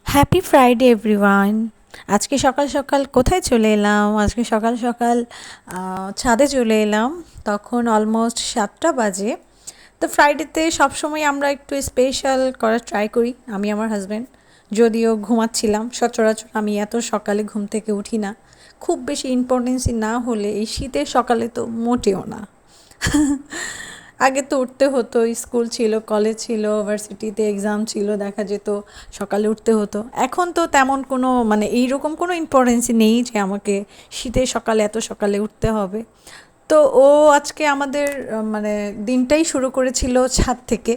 Happy Friday everyone. আজকে সকাল সকাল কোথায় চলে এলাম? আজকে সকাল সকাল ছাদে চলে এলাম। তখন অলমোস্ট 7টা বাজে। তো ফ্রাইডেতে সবসময় আমরা একটু স্পেশাল করার ট্রাই করি, আমি আমার হাজব্যান্ড। যদিও ঘুমাচ্ছিলাম, সচরাচর আমি এত সকালে ঘুম থেকে উঠি না। খুব বেশি ইম্পর্টেন্সি না হলে এই শীতের সকালে তো মোটেও না। আগে তো উঠতে হতো, স্কুল ছিল, কলেজ ছিল, ভার্সিটিতে এক্সাম ছিল, দেখা যেত সকালে উঠতে হতো। এখন তো তেমন কোনো এইরকম কোনো ইম্পর্টেন্সই নেই যে আমাকে শীতের সকালে এত সকালে উঠতে হবে। তো ও আজকে আমাদের দিনটাই শুরু করেছিল ছাদ থেকে।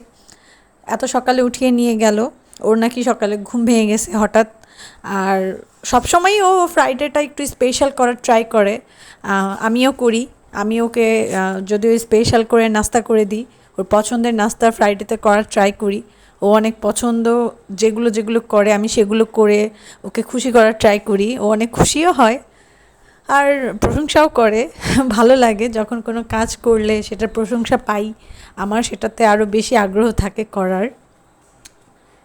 এত সকালে উঠিয়ে নিয়ে গেল। ওর নাকি সকালে ঘুম ভেঙে গেছে হঠাৎ। আর সবসময়ই ও ফ্রাইডেটা একটু স্পেশাল করার ট্রাই করে। আমিও করি। আমি ওকে যদিও স্পেশাল করে নাস্তা করে দিই, ওর পছন্দের নাস্তা ফ্রাইডেতে করার ট্রাই করি। ও অনেক পছন্দ, যেগুলো যেগুলো করে আমি সেগুলো করে ওকে খুশি করার ট্রাই করি। ও অনেক খুশিও হয় আর প্রশংসাও করে। ভালো লাগে যখন কোনো কাজ করলে সেটার প্রশংসা পাই, আমার সেটাতে আরও বেশি আগ্রহ থাকে করার।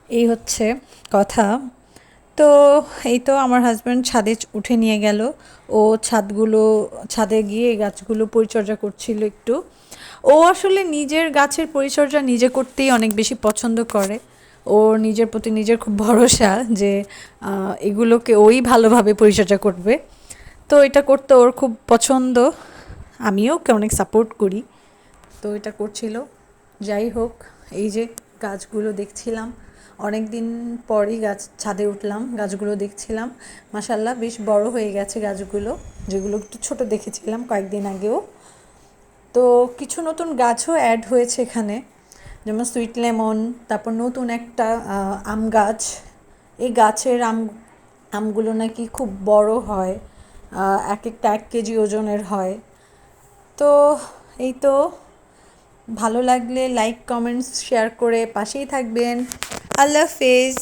এই হচ্ছে কথা। তো এই তো আমার হাজব্যান্ড ছাদে উঠে নিয়ে গেল। ও ছাদে গিয়ে গাছগুলো পরিচর্যা করছিল একটু। ও আসলে নিজের গাছের পরিচর্যা নিজে করতেই অনেক বেশি পছন্দ করে। ওর নিজের প্রতি নিজের খুব ভরসা যে এগুলোকে ওই ভালোভাবে পরিচর্যা করবে। তো এটা করতে ওর খুব পছন্দ। আমিও ওকে অনেক সাপোর্ট করি। তো এটা করছিল। যাই হোক, এই যে গাছগুলো দেখছিলাম, অনেক দিন পরই ছাদে উঠলাম, গাছগুলো দেখছিলাম। মাশাআল্লাহ বেশ বড় হয়ে গেছে গাছগুলো, যেগুলো একটু ছোট দেখেছিলাম কয়েকদিন আগেও। তো কিছু নতুন গাছও অ্যাড হয়েছে এখানে, যেমন সুইট লেমন, তারপর নতুন একটা আম গাছ। এই গাছের আমগুলো নাকি খুব বড় হয়, এক একটা 1 কেজি ওজনের হয়। তো এই তো, ভালো লাগলে লাইক কমেন্টস শেয়ার করে পাশেই থাকবেন। আল্লাহ হাফেজ।